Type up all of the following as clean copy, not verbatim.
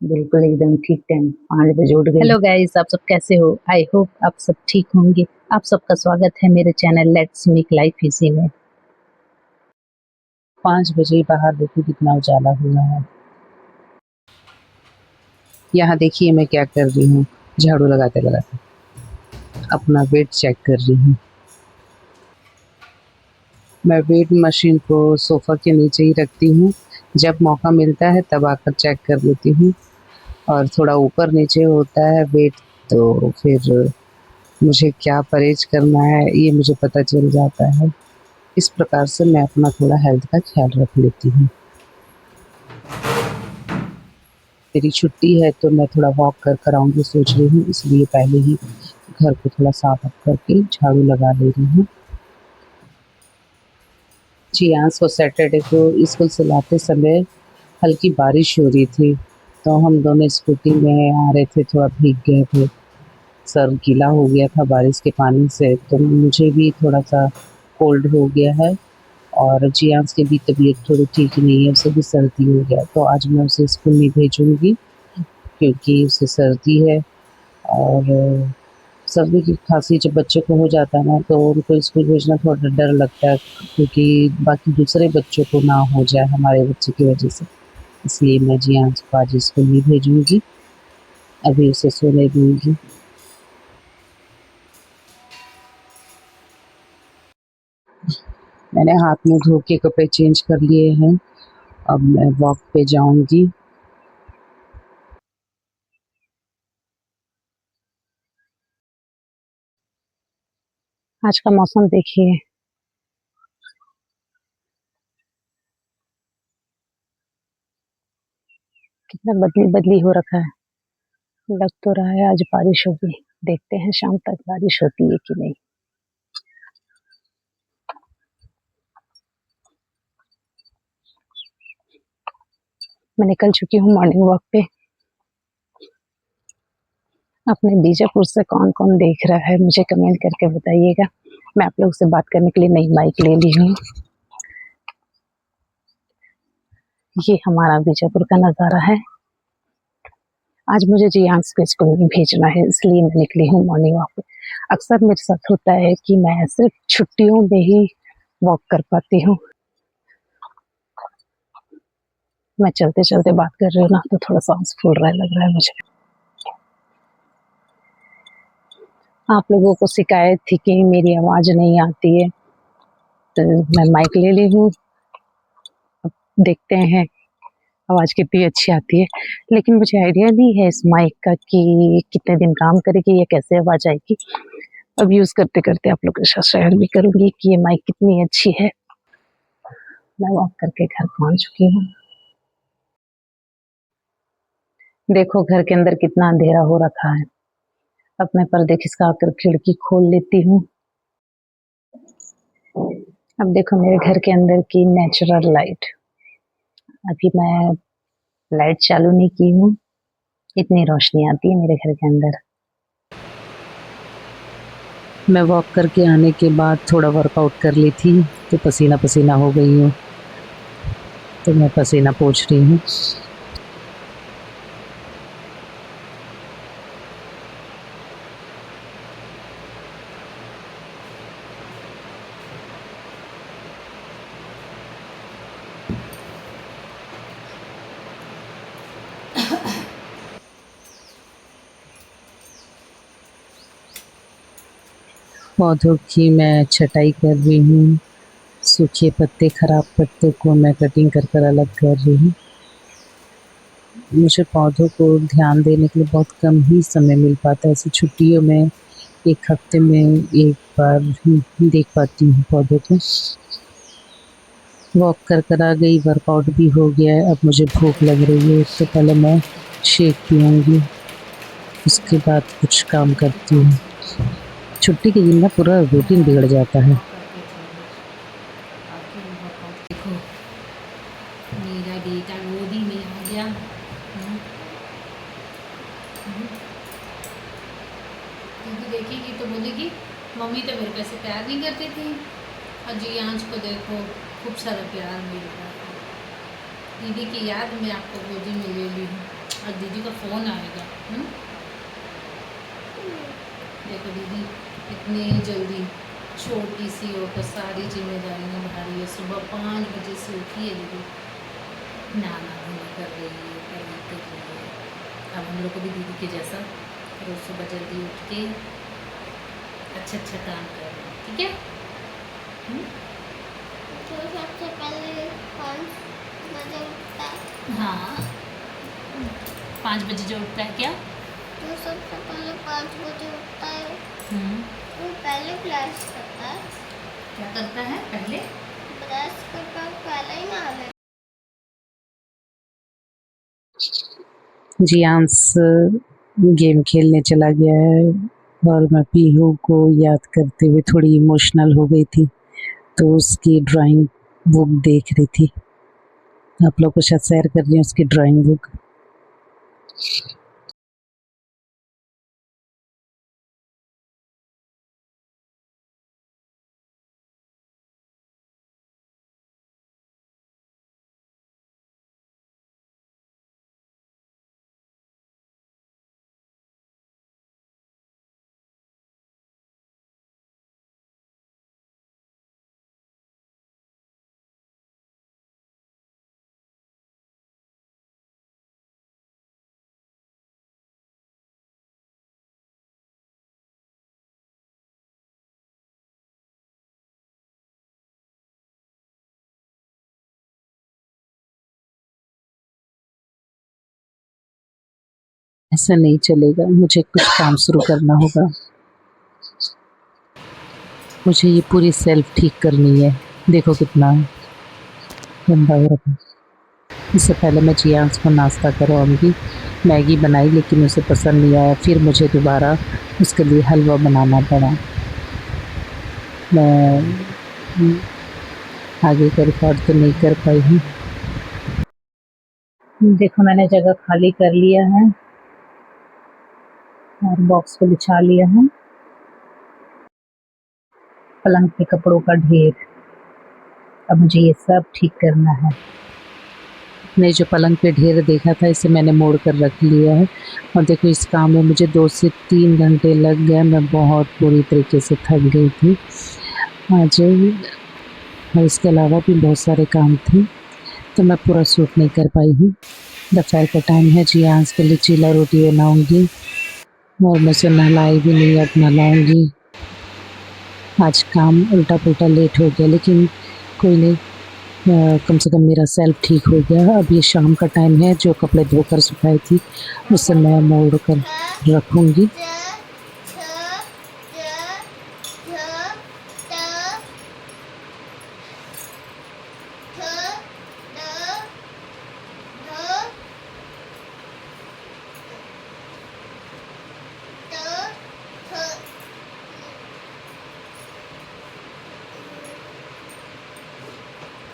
बिल्कुल एकदम ठीक टाइम 5 बजे उठ गई। हेलो गाइस, आप सब कैसे हो? आई होप आप सब ठीक होंगे। आप सबका स्वागत है मेरे channel let's make life easy में। 5 बजे बाहर देखो कितना उजाला हुआ है। यहाँ देखिए मैं क्या कर रही हूँ, झाड़ू लगाते लगाते अपना वेट चेक कर रही हूँ। मैं वेट मशीन को सोफ़ा के नीचे ही रखती हूँ। जब मौका मिलता है तब आकर चेक कर लेती हूँ, और थोड़ा ऊपर नीचे होता है वेट तो फिर मुझे क्या परहेज करना है ये मुझे पता चल जाता है। इस प्रकार से मैं अपना थोड़ा हेल्थ का ख्याल रख लेती हूँ। मेरी छुट्टी है तो मैं थोड़ा वॉक कर आऊँगी सोच रही हूँ, इसलिए पहले ही घर को थोड़ा साफ करके झाड़ू लगा ले रही हूँ। जी, आज को सैटरडे को स्कूल से लाते समय हल्की बारिश हो रही थी, तो हम दोनों स्कूटी में आ रहे थे, थोड़ा भीग गए थे। सर गीला हो गया था बारिश के पानी से, तो मुझे भी थोड़ा-सा कोल्ड हो गया है, और जियांश की भी तबीयत थोड़ी ठीक नहीं है, उसे भी सर्दी हो गया। तो आज मैं उसे स्कूल नहीं भेजूँगी क्योंकि उसे सर्दी है, और सर्दी की खांसी जब बच्चे को हो जाता है ना तो उनको स्कूल भेजना थोड़ा डर लगता है, क्योंकि बाकी दूसरे बच्चों को ना हो जाए हमारे बच्चे की वजह से। इसलिए मैं जियांश को आज स्कूल नहीं भेजूँगी, अभी उसे सोने दूँगी। मैंने हाथ मुँह धो के कपड़े चेंज कर लिए हैं, अब मैं वॉक पे जाऊँगी। आज का मौसम देखिए, कितना बदली बदली हो रखा है। लग तो रहा है आज बारिश होगी। देखते हैं शाम तक बारिश होती है कि नहीं। मैं निकल चुकी हूँ मॉर्निंग वॉक पे। अपने बीजापुर से कौन कौन देख रहा है मुझे कमेंट करके बताइएगा। मैं आप लोग से बात करने के लिए नई माइक ले ली हूँ। ये हमारा बीजापुर का नज़ारा है। आज मुझे जियांश को स्कूल नहीं भेजना है, इसलिए मैं निकली हूँ मॉर्निंग वॉक पे। अक्सर मेरे साथ होता है कि मैं सिर्फ छुट्टियों में ही वॉक कर पाती हूँ। मैं चलते चलते बात कर रही हूँ ना, तो थोड़ा सांस फूल रहा है, लग रहा है मुझे। आप लोगों को शिकायत थी कि मेरी आवाज़ नहीं आती है, तो मैं माइक ले ली हूँ। अब देखते हैं आवाज़ कितनी अच्छी आती है, लेकिन मुझे आइडिया नहीं है इस माइक का कि कितने दिन काम करेगी या कैसे आवाज़ आएगी। अब यूज़ करते करते आप लोग के साथ शेयर भी करूँगी कि ये माइक कितनी अच्छी है। मैं वॉक करके घर पहुँच चुकी हूँ। देखो घर के अंदर कितना अंधेरा हो रखा है। अब मैं पर्दे खिसका कर खिड़की खोल लेती हूँ। अब देखो मेरे घर के अंदर की नेचुरल लाइट। अभी मैं लाइट चालू नहीं की हूँ, इतनी रोशनी आती है मेरे घर के अंदर। मैं वॉक करके आने के बाद थोड़ा वर्कआउट कर ली थी, तो पसीना पसीना हो गई हूँ, तो मैं पसीना पोंछ रही हूँ। पौधों की मैं छटाई कर रही हूँ। सूखे पत्ते, खराब पत्तों को मैं कटिंग कर अलग कर रही हूँ। मुझे पौधों को ध्यान देने के लिए बहुत कम ही समय मिल पाता है। ऐसी छुट्टियों में 1 हफ्ते में 1 बार ही देख पाती हूँ पौधों को। वॉक कर आ गई, वर्कआउट भी हो गया है। अब मुझे भूख लग रही है, तो पहले मैं शेक पीऊँगी, उसके बाद कुछ काम करती हूँ। छुट्टी के दिन ना पूरा रूटीन बिगड़ जाता है। देखो मेरा बेटा गोदी में आ गया। क्योंकि देखेगी तो बोलेगी मम्मी तो मेरे को ऐसे प्यार नहीं करती थी, और जियांश को देखो खूब सारा प्यार मिल रहा है। दीदी की याद में आपको गोदी में ले ली हूँ। और दीदी का फ़ोन आएगा। देखो दीदी इतनी जल्दी छोटी सी होकर सारी जिम्मेदारियाँ उठा रही है। सुबह 5 बजे से उठी है दीदी, नहाना धोना कर रही है, पढ़ाई कर रही है। अब हम लोग को भी दीदी के जैसा रोज़ सुबह जल्दी उठ के अच्छा काम कर रहे हैं, ठीक है। तो सबसे पहले 5 बजे उठता है। हाँ 5 बजे जो उठता है क्या? तो सबसे पहले 5 बजे उठता है, वो पहले ब्रश करता है। क्या करता है पहले? ब्रश करकर पहले ही नहा लेता जियांस गेम खेलने चला गया है और मैं पीहू को याद करते हुए थोड़ी इमोशनल हो गई थी, तो उसकी ड्राइंग बुक देख रही थी। आप लोग को शायद शेयर कर रही हूँ उसकी ड्राइंग बुक। ऐसा नहीं चलेगा, मुझे कुछ काम शुरू करना होगा। मुझे ये पूरी सेल्फ ठीक करनी है। देखो कितना गंदा हो रखा। इससे पहले मैं जियांस को नाश्ता करवाऊंगी। मैगी बनाई लेकिन उसे पसंद नहीं आया, फिर मुझे दोबारा उसके लिए हलवा बनाना पड़ा। मैं आगे का रिकॉर्ड तो नहीं कर पाई हूँ। देखो मैंने जगह खाली कर लिया है और बॉक्स को बिछा लिया है। पलंग पे कपड़ों का ढेर, अब मुझे ये सब ठीक करना है। ने जो पलंग पे ढेर देखा था इसे मैंने मोड़ कर रख लिया है और देखो इस काम में मुझे 2 से 3 घंटे लग गए। मैं बहुत बुरी तरीके से थक गई थी आज, और इसके अलावा भी बहुत सारे काम थे तो मैं पूरा शूट नहीं कर पाई हूँ। दोपहर का टाइम है, जियांस के लिए चीला रोटी बनाऊँगी और मैं उसे नहलाई भी नहीं, अब नहलाऊँगी। आज काम उल्टा पुल्टा लेट हो गया लेकिन कोई नहीं, कम से कम मेरा सेल्फ ठीक हो गया। अब ये शाम का टाइम है, जो कपड़े धोकर सुखाई थी उसे मैं मोड़ कर रखूँगी।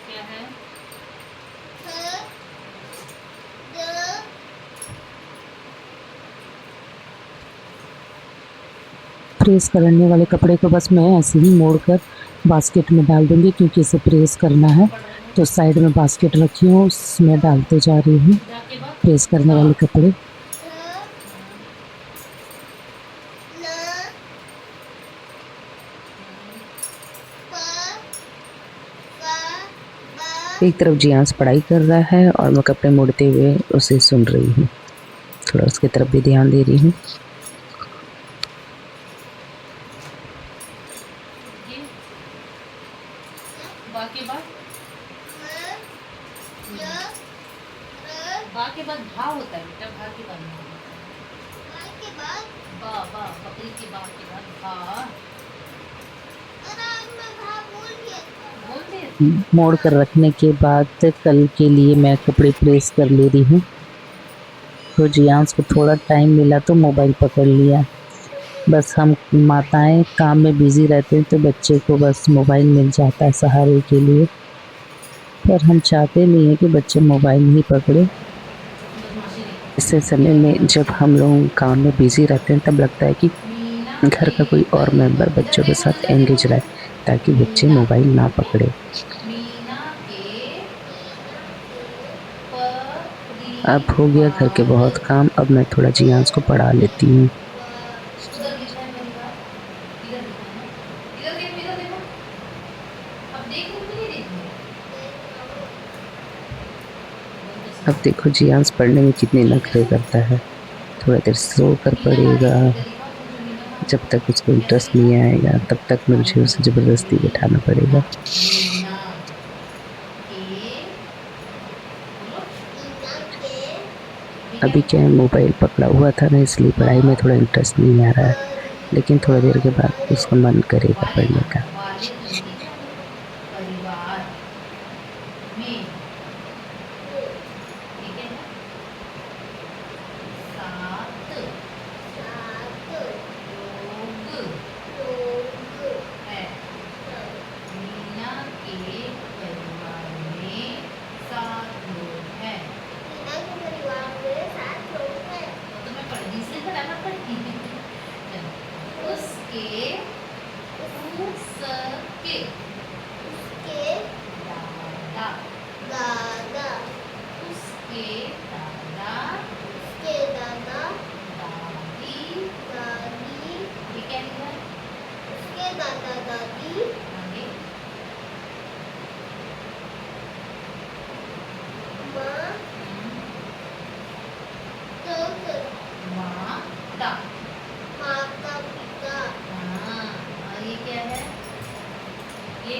क्या है? प्रेस करने वाले कपड़े को बस मैं ऐसे ही मोड़ कर बास्केट में डाल दूँगी, क्योंकि इसे प्रेस करना है। तो साइड में बास्केट रखी हूँ, उसमें डालते जा रही हूँ जाके बाद प्रेस करने वाले कपड़े। एक तरफ जियांस पढ़ाई कर रहा है और मैं कपड़े मोड़ते हुए उसे सुन रही हूँ, थोड़ा उसकी तरफ भी ध्यान दे रही हूँ। ये बाकी बात के बाद भा होता है बेटा, भा के बाद नहीं होता है। बा बा बकरी के बा के बाद भा बोल दे। मोड़ कर रखने के बाद कल के लिए मैं कपड़े प्रेस कर ले रही हूँ। तो जियांस को थोड़ा टाइम मिला तो मोबाइल पकड़ लिया। बस हम माताएं काम में बिजी रहते हैं तो बच्चे को बस मोबाइल मिल जाता है सहारे के लिए, पर हम चाहते नहीं हैं कि बच्चे मोबाइल नहीं पकड़े। ऐसे समय में जब हम लोग काम में बिजी रहते हैं तब लगता है कि घर का कोई और मेंबर बच्चों के साथ एंगेज रहे ताकि बच्चे मोबाइल ना पकड़े। मीना के परी अब हो गया घर के बहुत काम, अब मैं थोड़ा जियांस को पढ़ा लेती हूँ। उधर दिखा है परिवार, इधर दिखा है ना, इधर देखो, अब देख रहे हो कि नहीं देख रहे हो? अब देखो जियांस पढ़ने में कितने नखरे करता है। थोड़ा देर सो कर मीना कहाँ पढ़ेगा। है? इधर दिखाओ, तुम जो मीना कहाँ जब है? तक उसको ऐसे इंटरेस्ट नहीं दिखाओ। आएगा तब तक मुझे उसे ज़बरदस्ती बिठाना पड़ेगा। मीना के, बोलो, ठीक है? अभी क्या है, मोबाइल पकड़ा हुआ था ना, इसलिए पढ़ाई में थोड़ा इंटरेस्ट नहीं आ रहा है, लेकिन थोड़ी देर के बाद उसका मन करेगा वाले पढ़ने ना, का। वाले नहीं दिख रहा मेरे को, परिवार में, ठीक है ना? सात लोग हैं। मीना के परिवार में 7 लोग हैं। तो मैं पढ़ इसलिए फटाफट पढ़ती हूँ। उसके दादा, उसके दादा, दादी, ये क्या लिखा है? आगे माता, माता पिता हाँ, और ये क्या है? ये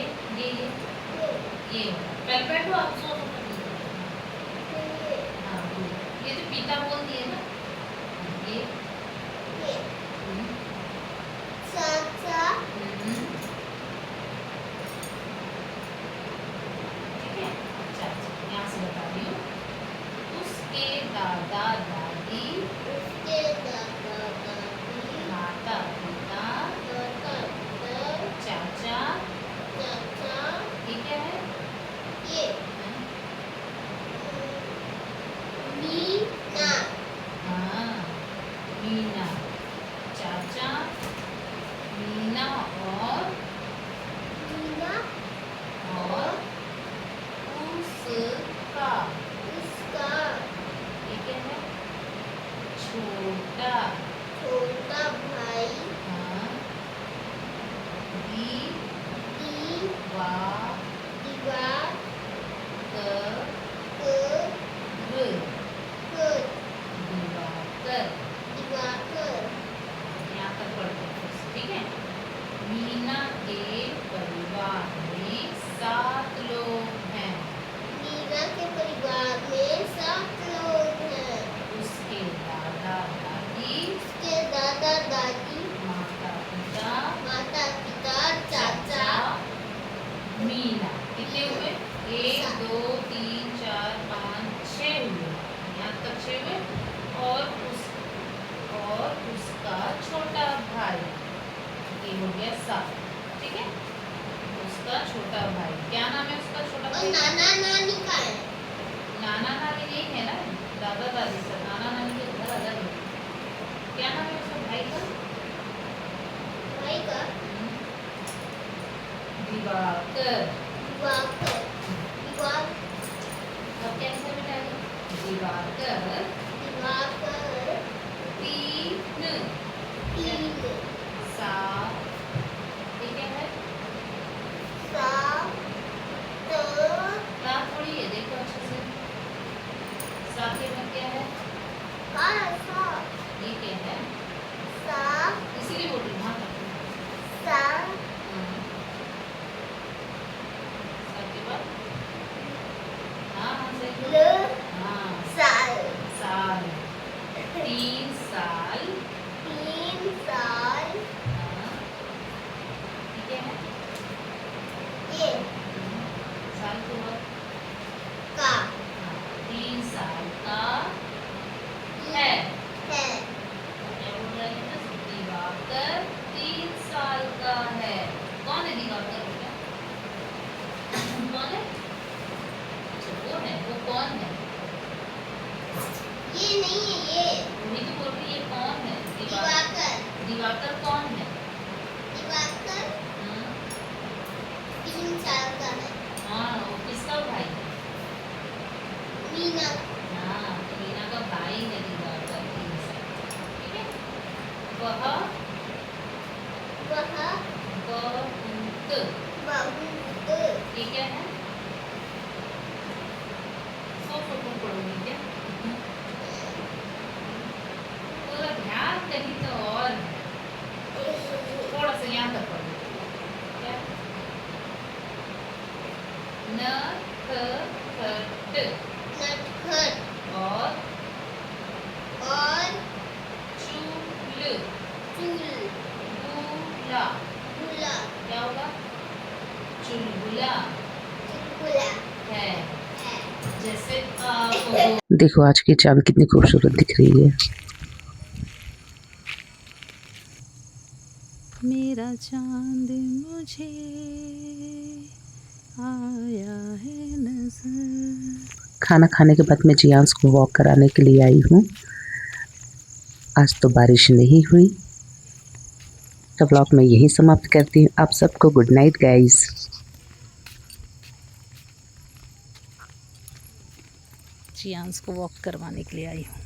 ये पहले बैठो आप, सो हाँ, ये तो पिता बोल दिए ना, ये हम्म, चाचा ठीक है। अच्छा अच्छा, यहाँ से बता रही हूँ। उसके दादा दादी, उसके दादा दादी माता पिता, माता पिता चाचा, चाचा ये क्या है? ये हाँ, मीना हाँ, मीना, चाचा, मीना और मीना और उसका, उसका ये क्या है? छोटा, छोटा भाई हाँ, दीवार दीवार कर, दिवाकर, दिवाकर यहाँ तक पढ़ते हैं, ठीक है। मीना के परिवार में 7 लोग हैं। मीना के परिवार में 7 लोग हैं। उसके दादा दादी, उसके दादा दादी माता पिता, माता पिता चाचा मीना, कितने हुए? 1 2 3 4 5 6 हुए, यहाँ तक 6 हुए। और उसका छोटा भाई, ये हो गया 7, ठीक है। उसका छोटा भाई, क्या नाम है उसका छोटा और भाई? नाना नानी का है। नाना नानी नहीं है ना, दादा दादी से, नाना नानी के घर अलग है। क्या नाम है उसका भाई का? भाई का दिवाकर। दिवाकर दिवाकर अब क्या लिखा बेटा? दिवाकर दिवाकर 3 तीन 7, ये क्या है? सात रात थोड़ी है, देखो अच्छे से। 7 के बाद क्या है? ये क्या है? इसीलिए बोल रही हूँ, हाँ करते हैं। 7 के बाद, हाँ हाँ सही है। हाँ, साल, 3 साल, हाँ, ठीक है। साल के बाद, हाँ, 3 साल का है। क्या बोल रहा है ना? दिवाकर 3 साल का है। कौन है दिवाकर बेटा? कौन है? अच्छा वो है, वो कौन है? ये नहीं है ये वही तो बोल रही है, कौन है? दिवाकर दिवाकर कौन है? दिवाकर हाँ, 3 साल का है। हाँ, वो किसका भाई है? मीना हाँ, तो देखो आज की चांद कितनी खूबसूरत दिख रही है। मेरा चांद मुझे आया है नजर। खाना खाने के बाद मैं जियांस को वॉक कराने के लिए आई हूँ। आज तो बारिश नहीं हुई। तो व्लॉग मैं यही समाप्त करती हूँ। आप सबको गुड नाइट गाइस। जियांस को वॉक करवाने के लिए आई हूँ।